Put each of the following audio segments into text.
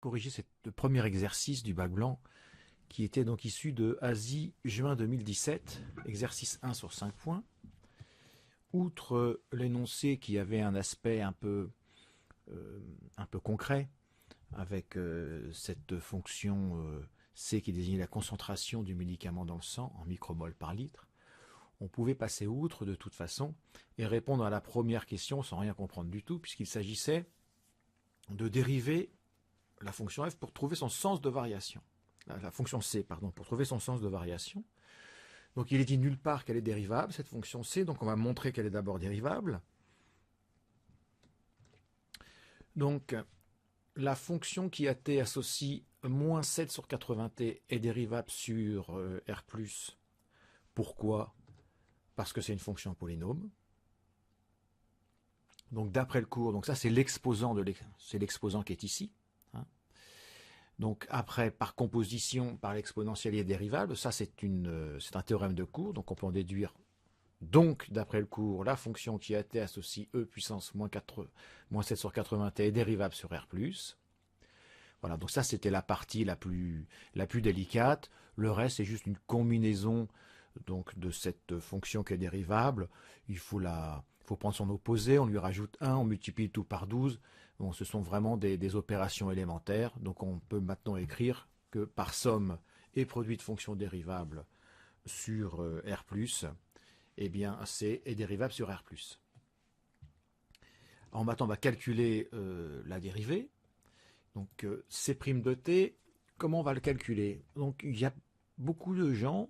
Corriger ce premier exercice du bac blanc qui était donc issu de Asie, juin 2017, exercice 1 sur 5 points. Outre l'énoncé qui avait un aspect un peu concret, avec cette fonction C qui désignait la concentration du médicament dans le sang en micromoles par litre, on pouvait passer outre de toute façon et répondre à la première question sans rien comprendre du tout, puisqu'il s'agissait de dériver la fonction f pour trouver son sens de variation. La fonction c, pardon, pour trouver son sens de variation. Donc il est dit nulle part qu'elle est dérivable, cette fonction c, donc on va montrer qu'elle est d'abord dérivable. Donc la fonction qui a t associe moins 7 sur 80t est dérivable sur R+. Pourquoi? Parce que c'est une fonction polynôme. Donc d'après le cours, donc ça c'est l'exposant qui est ici. Hein. Donc après, par composition, par l'exponentielle est dérivable, ça c'est un théorème de cours, donc on peut en déduire. Donc d'après le cours, la fonction qui a t associe e puissance moins 7 sur 80t est dérivable sur R+. Voilà, donc ça c'était la partie la plus délicate. Le reste c'est juste une combinaison donc de cette fonction qui est dérivable. Il faut prendre son opposé, on lui rajoute 1, on multiplie tout par 12. Bon, ce sont vraiment des opérations élémentaires. Donc on peut maintenant écrire que par somme et produit de fonctions dérivables sur R+, eh bien C est dérivable sur R+. Alors maintenant on va calculer la dérivée. Donc C' de t, comment on va le calculer? Donc il y a beaucoup de gens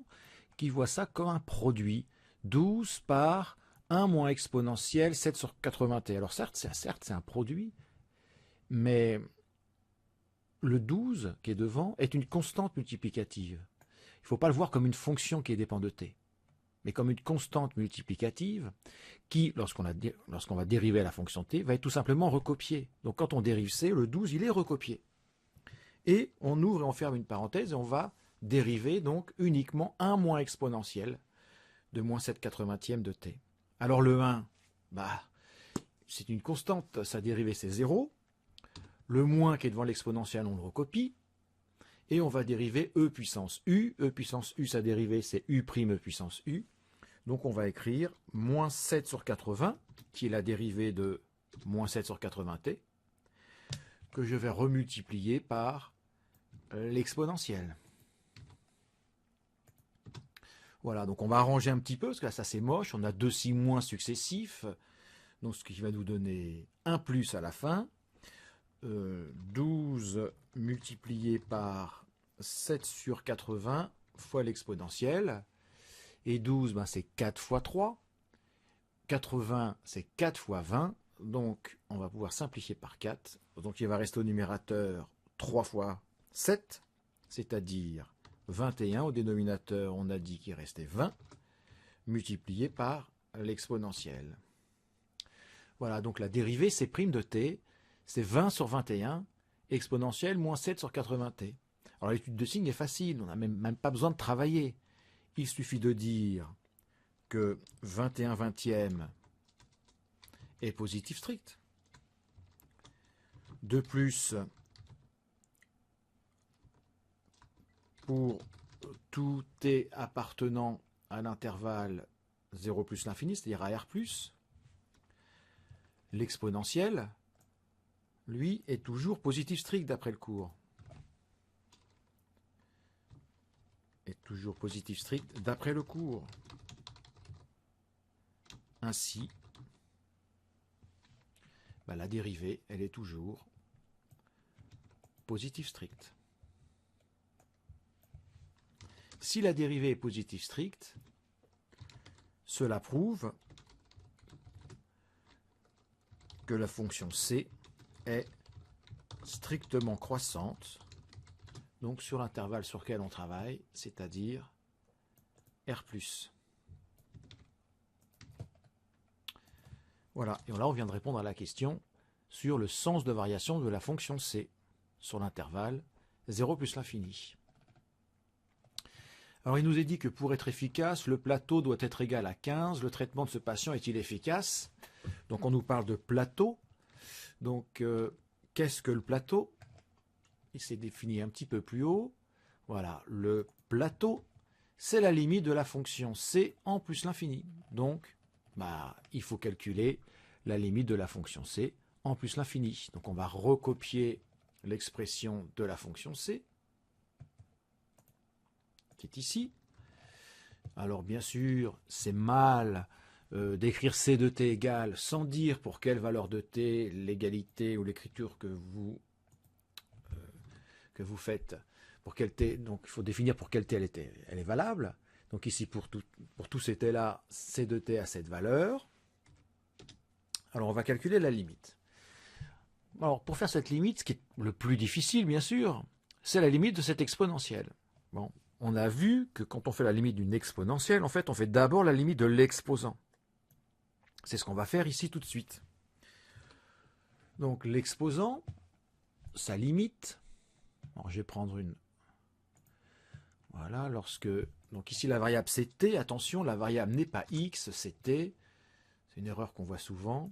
qui voient ça comme un produit. 12 par 1 moins exponentielle 7 sur 80t. Alors certes, c'est un produit, mais le 12 qui est devant est une constante multiplicative. Il ne faut pas le voir comme une fonction qui dépend de t, mais comme une constante multiplicative qui, lorsqu'on va dériver la fonction t, va être tout simplement recopiée. Donc quand on dérive c, le 12, il est recopié. Et on ouvre et on ferme une parenthèse et on va dériver donc uniquement 1 moins exponentielle de moins 7/80 de t. Alors le 1, c'est une constante, sa dérivée c'est 0. Le moins qui est devant l'exponentielle, on le recopie. Et on va dériver e puissance u. E puissance u, sa dérivée c'est u' e puissance u. Donc on va écrire moins 7 sur 80, qui est la dérivée de moins 7 sur 80t, que je vais remultiplier par l'exponentielle. Voilà, donc on va arranger un petit peu, parce que là ça c'est moche, on a 2 si moins successifs, donc ce qui va nous donner un plus à la fin. 12 multiplié par 7 sur 80 fois l'exponentielle, et 12 c'est 4 fois 3, 80 c'est 4 fois 20, donc on va pouvoir simplifier par 4, donc il va rester au numérateur 3 fois 7, c'est-à-dire 21, au dénominateur on a dit qu'il restait 20, multiplié par l'exponentielle. Voilà, donc la dérivée c'est prime de t, c'est 20 sur 21, exponentielle moins 7 sur 80t. Alors l'étude de signe est facile, on n'a même pas besoin de travailler. Il suffit de dire que 21 vingtième est positif strict. De plus, pour tout t appartenant à l'intervalle 0 plus l'infini, c'est-à-dire à R+, l'exponentielle, lui, est toujours positif strict d'après le cours. Est toujours positif strict d'après le cours. Ainsi, la dérivée, elle est toujours positif strict. Si la dérivée est positif strict, cela prouve que la fonction c est strictement croissante, donc sur l'intervalle sur lequel on travaille, c'est-à-dire R+. Voilà, et là on vient de répondre à la question sur le sens de variation de la fonction c sur l'intervalle 0 plus l'infini. Alors il nous est dit que pour être efficace, le plateau doit être égal à 15. Le traitement de ce patient est-il efficace? Donc on nous parle de plateau. Donc qu'est-ce que le plateau? il s'est défini un petit peu plus haut. Voilà, le plateau, c'est la limite de la fonction c en plus l'infini. Donc, il faut calculer la limite de la fonction c en plus l'infini. Donc on va recopier l'expression de la fonction c, qui est ici. Alors bien sûr, c'est mal d'écrire c de t égale sans dire pour quelle valeur de t l'égalité ou l'écriture que vous faites, pour quel t, donc il faut définir pour quel t elle est valable. Donc ici pour tous ces t là, c de t a cette valeur. Alors on va calculer la limite. Alors pour faire cette limite, ce qui est le plus difficile bien sûr, c'est la limite de cette exponentielle. Bon, on a vu que quand on fait la limite d'une exponentielle, en fait on fait d'abord la limite de l'exposant. C'est ce qu'on va faire ici tout de suite. Donc l'exposant, sa limite, alors je vais prendre une, voilà, donc ici la variable c'est t, attention, la variable n'est pas x, c'est t, c'est une erreur qu'on voit souvent.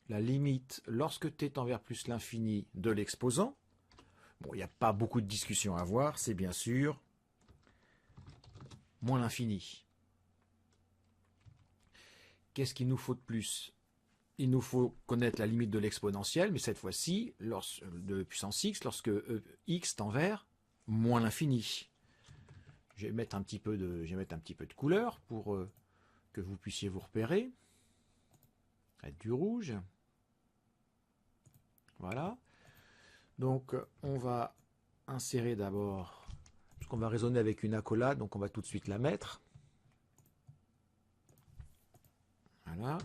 La limite, lorsque t tend vers plus l'infini de l'exposant, bon, il n'y a pas beaucoup de discussion à avoir, c'est bien sûr moins l'infini. Qu'est-ce qu'il nous faut de plus? Il nous faut connaître la limite de l'exponentielle, mais cette fois-ci, de puissance x, lorsque x tend vers moins l'infini. Je vais mettre un petit peu de couleur pour que vous puissiez vous repérer. Avec du rouge. Voilà. Donc on va insérer d'abord, puisqu'on va raisonner avec une accolade, donc on va tout de suite la mettre. Voilà.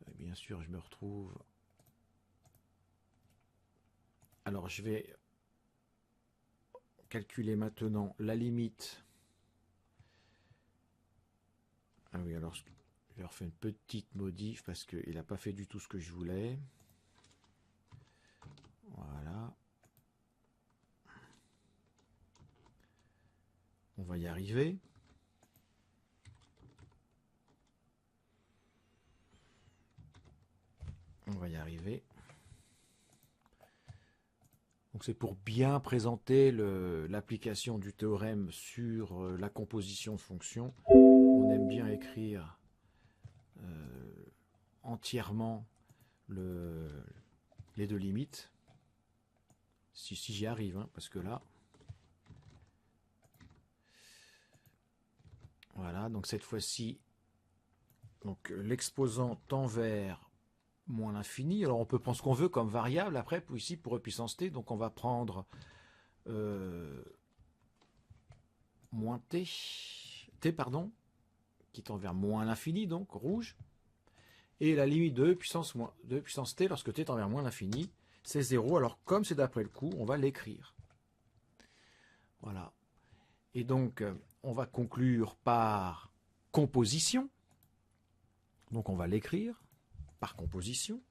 Et bien sûr, je me retrouve. Alors je vais calculer maintenant la limite. Ah oui, alors je vais refaire une petite modif parce qu'il n'a pas fait du tout ce que je voulais. Voilà. On va y arriver. On va y arriver. Donc c'est pour bien présenter l'application du théorème sur la composition de fonctions. On aime bien écrire entièrement les deux limites. Si j'y arrive, hein, parce que là... Voilà, donc cette fois-ci, l'exposant tend vers moins l'infini. Alors on peut prendre ce qu'on veut comme variable après, ici pour e puissance t, donc on va prendre moins t, qui tend vers moins l'infini, donc rouge, et la limite de e puissance t lorsque t tend vers moins l'infini, c'est 0. Alors comme c'est d'après le coup, on va l'écrire. Voilà. Et donc on va conclure par composition. Donc on va l'écrire par composition.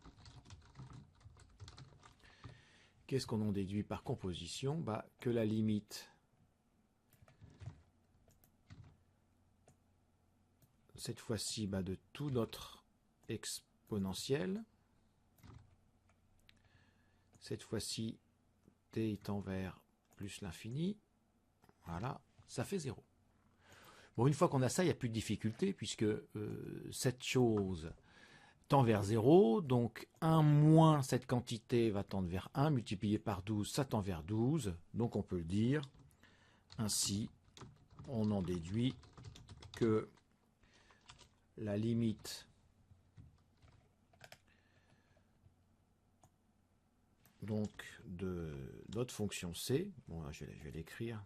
Qu'est-ce qu'on en déduit par composition? Que la limite, cette fois-ci, de tout notre exponentiel, cette fois-ci, t tend vers plus l'infini, voilà, ça fait 0. Bon, une fois qu'on a ça, il n'y a plus de difficulté, puisque cette chose tend vers 0, donc 1 moins cette quantité va tendre vers 1, multiplié par 12, ça tend vers 12, donc on peut le dire. Ainsi, on en déduit que la limite donc de notre fonction c, bon là, je vais l'écrire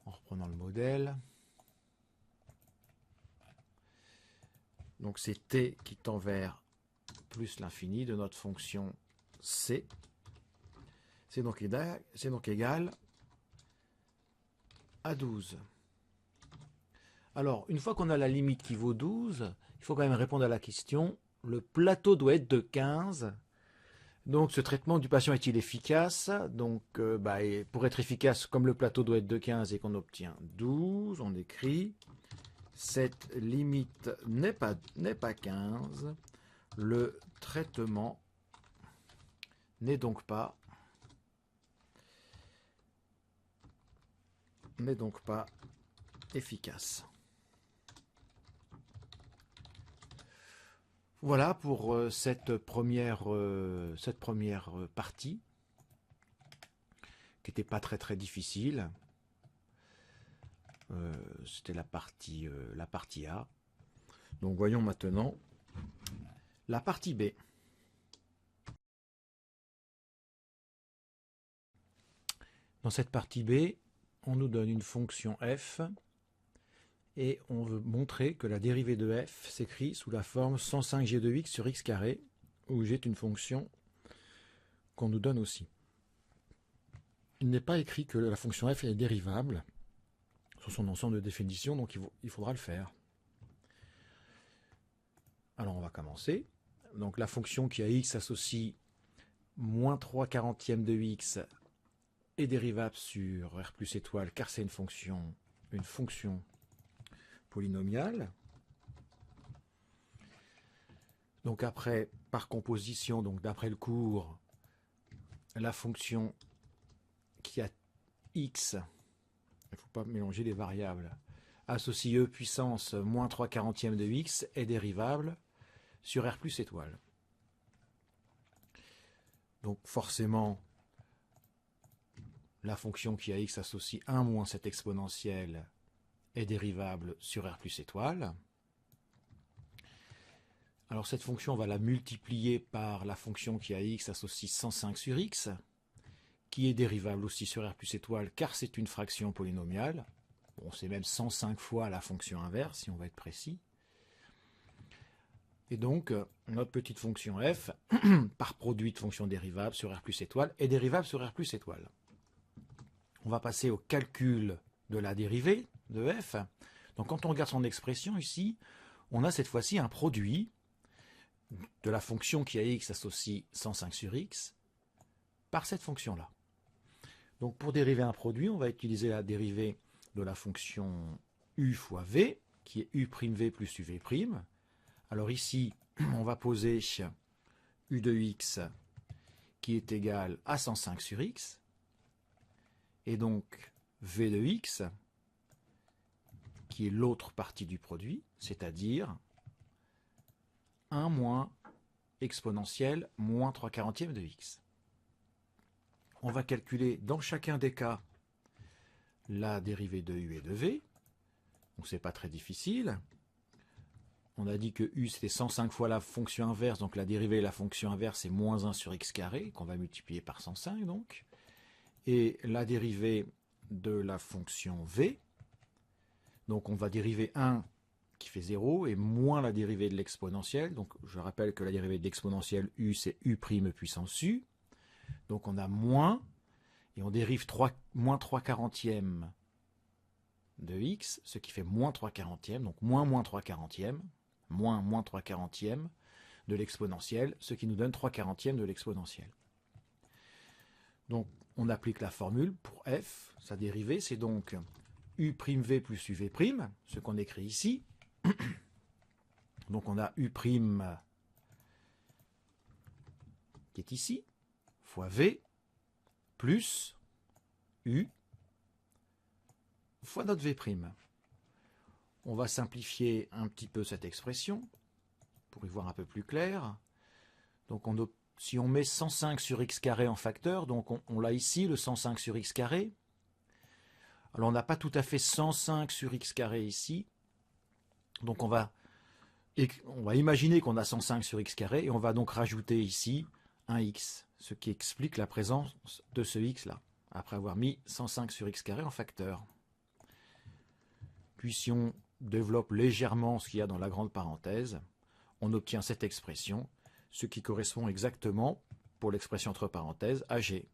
en reprenant le modèle. Donc c'est t qui tend vers plus l'infini de notre fonction c. C'est donc égal à 12. Alors, une fois qu'on a la limite qui vaut 12, il faut quand même répondre à la question, le plateau doit être de 15. Donc ce traitement du patient est-il efficace? Donc pour être efficace, comme le plateau doit être de 15 et qu'on obtient 12, on écrit cette limite n'est pas 15, Le traitement n'est donc pas efficace. Voilà pour cette première partie, qui n'était pas très difficile. C'était la partie A. Donc voyons maintenant la partie B. Dans cette partie B, on nous donne une fonction f et on veut montrer que la dérivée de f s'écrit sous la forme 105g de x sur x carré, où g est une fonction qu'on nous donne aussi. Il n'est pas écrit que la fonction f est dérivable sur son ensemble de définitions, donc il faudra le faire. Alors on va commencer. Donc la fonction qui a x associe moins 3/40 de x est dérivable sur r plus étoile, car c'est une fonction polynomiale. Donc après, par composition, donc d'après le cours, la fonction qui a x, il ne faut pas mélanger les variables, associe e puissance moins 3/40 de x est dérivable sur r plus étoile. Donc forcément, la fonction qui a x associe 1 moins cette exponentielle est dérivable sur r plus étoile. Alors cette fonction, on va la multiplier par la fonction qui a x associe 105 sur x, qui est dérivable aussi sur r plus étoile, car c'est une fraction polynomiale. Bon, c'est même 105 fois la fonction inverse, si on va être précis. Et donc, notre petite fonction f, par produit de fonction dérivable sur r plus étoile, est dérivable sur r plus étoile. On va passer au calcul de la dérivée de f. Donc quand on regarde son expression ici, on a cette fois-ci un produit de la fonction qui a x associe 105 sur x par cette fonction-là. Donc pour dériver un produit, on va utiliser la dérivée de la fonction u fois v, qui est u'v plus uv'. Alors ici, on va poser u de x qui est égal à 105 sur x, et donc v de x, qui est l'autre partie du produit, c'est-à-dire 1 moins exponentielle moins 3/40 de x. On va calculer dans chacun des cas la dérivée de u et de v. Donc c'est pas très difficile. On a dit que u c'était 105 fois la fonction inverse, donc la dérivée de la fonction inverse c'est moins 1 sur x carré, qu'on va multiplier par 105 donc. Et la dérivée de la fonction v, donc on va dériver 1 qui fait 0 et moins la dérivée de l'exponentielle. Donc je rappelle que la dérivée de l'exponentielle u c'est u' puissance u. Donc on a moins, et on dérive moins 3/40 de x, ce qui fait moins 3/40, donc moins 3/40, moins 3/40 de l'exponentielle, ce qui nous donne 3/40 de l'exponentielle. Donc on applique la formule pour f, sa dérivée, c'est donc u'v plus uv', ce qu'on écrit ici. Donc on a u' qui est ici, fois v, plus u, fois notre v'. On va simplifier un petit peu cette expression, pour y voir un peu plus clair. Donc si on met 105 sur x carré en facteur, donc on l'a ici, le 105 sur x carré. Alors on n'a pas tout à fait 105 sur x carré ici. Donc on va imaginer qu'on a 105 sur x carré, et on va donc rajouter ici un x, ce qui explique la présence de ce x là, après avoir mis 105 sur x carré en facteur. Puis si on développe légèrement ce qu'il y a dans la grande parenthèse, on obtient cette expression, ce qui correspond exactement, pour l'expression entre parenthèses, à g.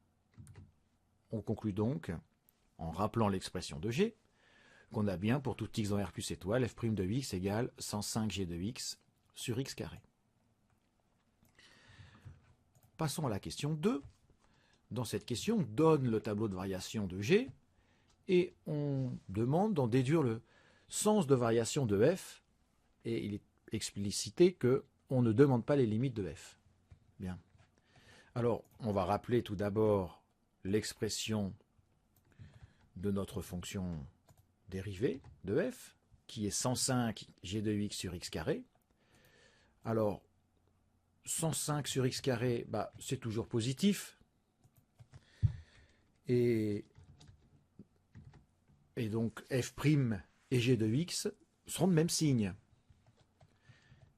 On conclut donc, en rappelant l'expression de g, qu'on a bien pour tout x dans r plus étoile, f' de x égale 105g de x sur x carré. Passons à la question 2. Dans cette question, on donne le tableau de variation de g, et on demande d'en déduire le sens de variation de f, et il est explicité que on ne demande pas les limites de f. Bien. Alors, on va rappeler tout d'abord l'expression de notre fonction dérivée de f, qui est 105 g de x sur x carré. Alors, 105 sur x carré, bah, c'est toujours positif. Et donc, f' et g de x seront de même signe.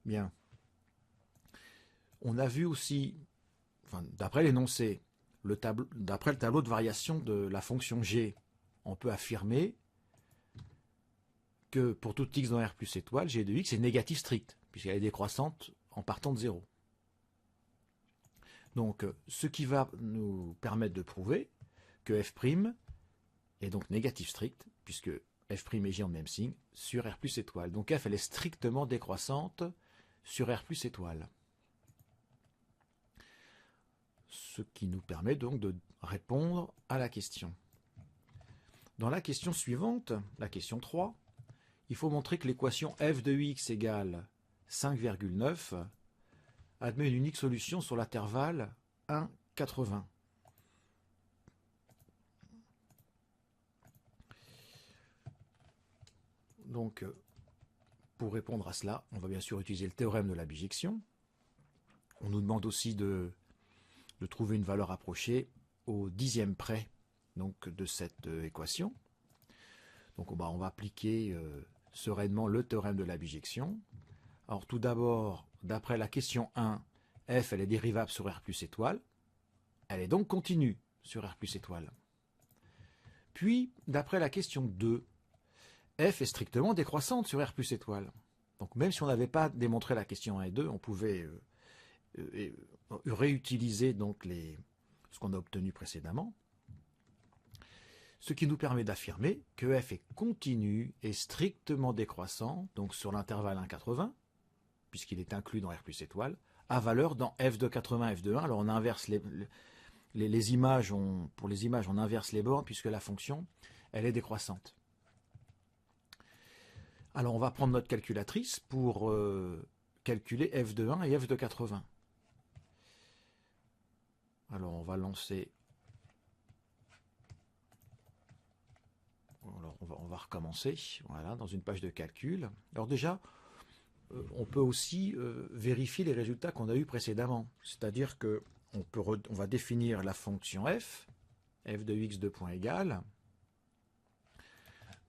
Bien. On a vu aussi, enfin, d'après l'énoncé, d'après le tableau de variation de la fonction g, on peut affirmer que pour tout x dans R plus étoile, g de x est négatif strict, puisqu'elle est décroissante en partant de 0. Donc, ce qui va nous permettre de prouver que f' est donc négatif strict, puisque f' et g ont le même signe, sur R plus étoile. Donc f, elle est strictement décroissante sur R plus étoile. Ce qui nous permet donc de répondre à la question. Dans la question suivante, la question 3, il faut montrer que l'équation f de x égale 5,9 admet une unique solution sur l'intervalle 1,80. Donc, pour répondre à cela, on va bien sûr utiliser le théorème de la bijection. On nous demande aussi de trouver une valeur approchée au dixième près donc, de cette équation. Donc, on va appliquer sereinement le théorème de la bijection. Alors, tout d'abord, d'après la question 1, f, elle est dérivable sur R plus étoile. Elle est donc continue sur R plus étoile. Puis, d'après la question 2, f est strictement décroissante sur R plus étoile. Donc même si on n'avait pas démontré la question 1 et 2, on pouvait réutiliser donc ce qu'on a obtenu précédemment. Ce qui nous permet d'affirmer que f est continu et strictement décroissant, donc sur l'intervalle 1,80, puisqu'il est inclus dans R plus étoile, à valeur dans f de 80, f de 1. Alors on inverse les images, pour les images, on inverse les bornes, puisque la fonction, elle est décroissante. Alors on va prendre notre calculatrice pour calculer f de 1 et f de 80. Alors on va lancer... Alors on va recommencer, voilà, dans une page de calcul. Alors déjà, on peut aussi vérifier les résultats qu'on a eus précédemment. C'est-à-dire que on va définir la fonction f de x de point égal.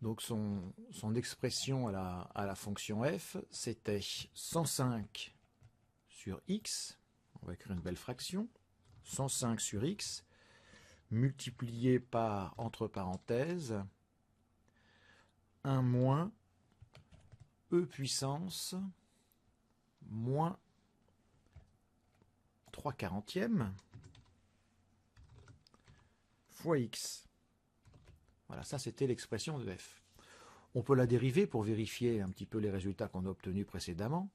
Donc son expression à la fonction f, c'était 105 sur x, on va écrire une belle fraction, 105 sur x, multiplié par, entre parenthèses, 1 moins e puissance moins 3/40 fois x. Voilà, ça c'était l'expression de f. On peut la dériver pour vérifier un petit peu les résultats qu'on a obtenus précédemment.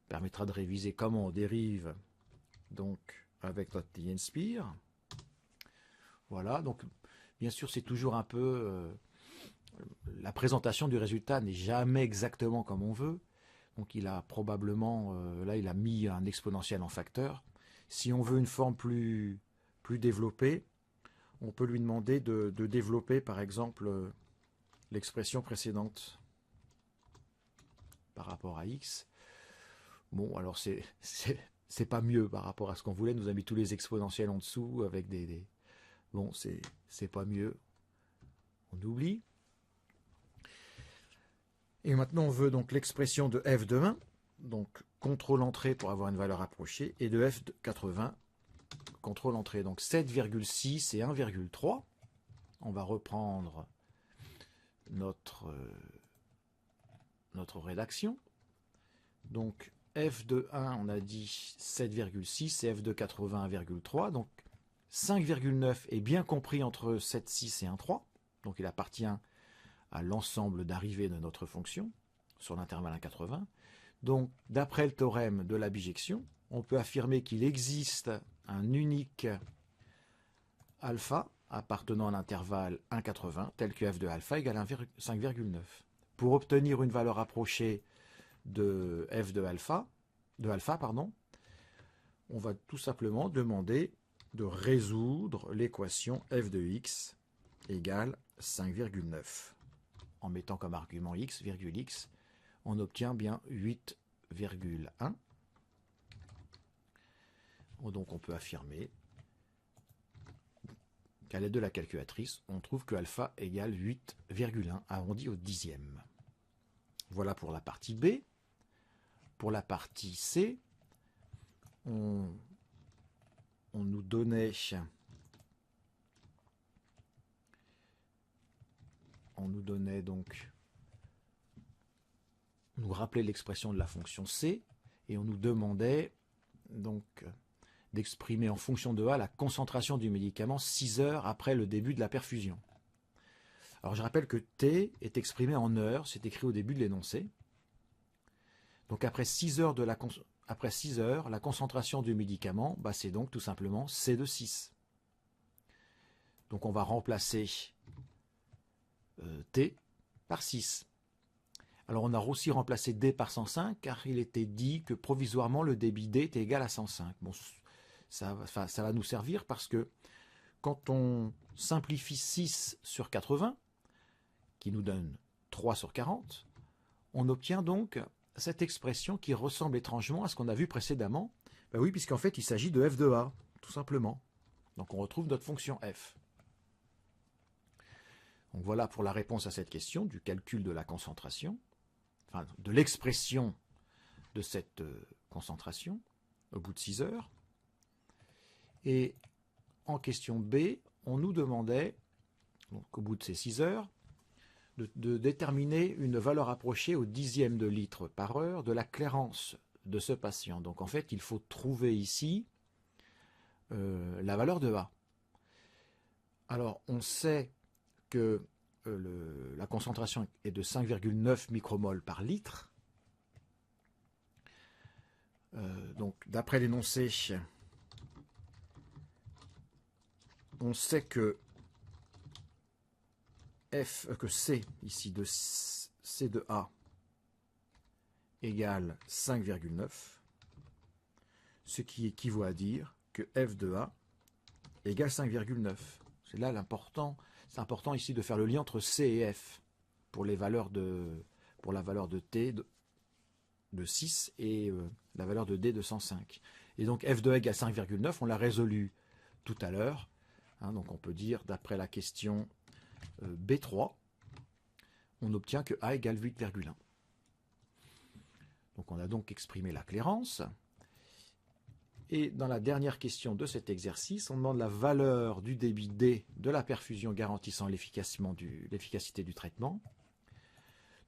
Ça permettra de réviser comment on dérive donc avec notre T-Inspire. Voilà, donc bien sûr c'est toujours un peu... la présentation du résultat n'est jamais exactement comme on veut. Donc il a probablement... là il a mis un exponentiel en facteur. Si on veut une forme plus développée, on peut lui demander de développer, par exemple, l'expression précédente par rapport à x. Bon, alors c'est pas mieux par rapport à ce qu'on voulait. Nous a mis tous les exponentiels en dessous avec des... Bon, c'est pas mieux. On oublie. Et maintenant, on veut donc l'expression de f de 1. Donc, contrôle entrée pour avoir une valeur approchée. Et de f de 80. Contrôle entrée, donc 7,6 et 1,3. On va reprendre notre rédaction. Donc f de 1, on a dit 7,6 et f de 80, 1,3. Donc 5,9 est bien compris entre 7,6 et 1,3. Donc il appartient à l'ensemble d'arrivées de notre fonction sur l'intervalle 1,80. Donc d'après le théorème de la bijection, on peut affirmer qu'il existe un unique alpha appartenant à l'intervalle 1,80 tel que f de alpha égale 5,9. Pour obtenir une valeur approchée de f de alpha, de alpha, pardon, on va tout simplement demander de résoudre l'équation f de x égale 5,9. En mettant comme argument x, virgule x, on obtient bien 8,1. Donc on peut affirmer qu'à l'aide de la calculatrice, on trouve que alpha égale 8,1 arrondi au dixième. Voilà pour la partie B. Pour la partie C, on nous donnait donc, on nous rappelait l'expression de la fonction C et on nous demandait donc d'exprimer en fonction de A la concentration du médicament 6 heures après le début de la perfusion. Alors je rappelle que T est exprimé en heures, c'est écrit au début de l'énoncé. Donc après 6 heures, la concentration du médicament, c'est donc tout simplement C de 6. Donc on va remplacer T par 6. Alors on a aussi remplacé D par 105 car il était dit que provisoirement le débit D était égal à 105. Bon, ça va nous servir parce que quand on simplifie 6 sur 80, qui nous donne 3 sur 40, on obtient donc cette expression qui ressemble étrangement à ce qu'on a vu précédemment. Ben oui, puisqu'en fait il s'agit de f de a, tout simplement. Donc on retrouve notre fonction f. Donc voilà pour la réponse à cette question du calcul de la concentration, enfin de l'expression de cette concentration au bout de 6 heures. Et en question B, on nous demandait, donc au bout de ces 6 heures, de déterminer une valeur approchée au dixième de litre par heure de la clairance de ce patient. Donc en fait, il faut trouver ici la valeur de A. Alors on sait que la concentration est de 5,9 micromoles par litre. Donc d'après l'énoncé, on sait que C ici de C de A égale 5,9, ce qui équivaut à dire que F de A égale 5,9. C'est là l'important. C'est important ici de faire le lien entre C et F pour la valeur de T de 6 et la valeur de D de 105. Et donc F de A égale 5,9, on l'a résolu tout à l'heure. Donc on peut dire, d'après la question B3, on obtient que A égale 8,1. Donc on a donc exprimé la clairance. Et dans la dernière question de cet exercice, on demande la valeur du débit D de la perfusion garantissant l'efficacité du traitement.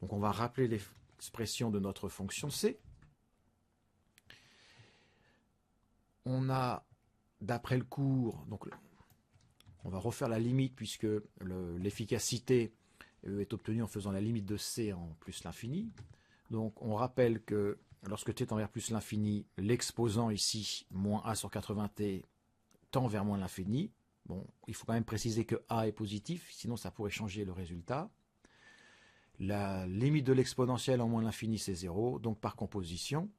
Donc on va rappeler l'expression de notre fonction C. On a, d'après le cours, donc on va refaire la limite puisque l'efficacité est obtenue en faisant la limite de C en plus l'infini. Donc on rappelle que lorsque t tend vers plus l'infini, l'exposant ici, moins a sur 80t, tend vers moins l'infini. Bon, il faut quand même préciser que a est positif, sinon ça pourrait changer le résultat. La limite de l'exponentielle en moins l'infini, c'est 0. Donc par composition,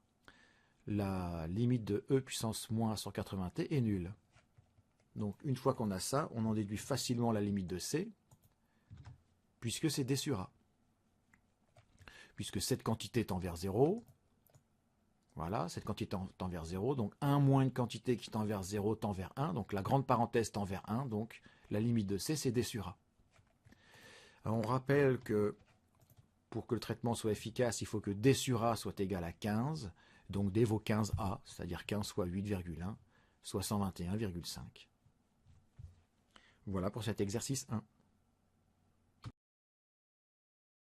la limite de e puissance moins a sur 80t est nulle. Donc une fois qu'on a ça, on en déduit facilement la limite de c, puisque c'est d sur a. Puisque cette quantité tend vers 0, voilà, cette quantité tend vers 0, donc 1 moins une quantité qui tend vers 0 tend vers 1, donc la grande parenthèse tend vers 1, donc la limite de c, c'est d sur a. Alors, on rappelle que pour que le traitement soit efficace, il faut que d sur a soit égal à 15, donc d vaut 15a, c'est-à-dire 15 fois 8,1, soit 121,5. Voilà pour cet exercice 1.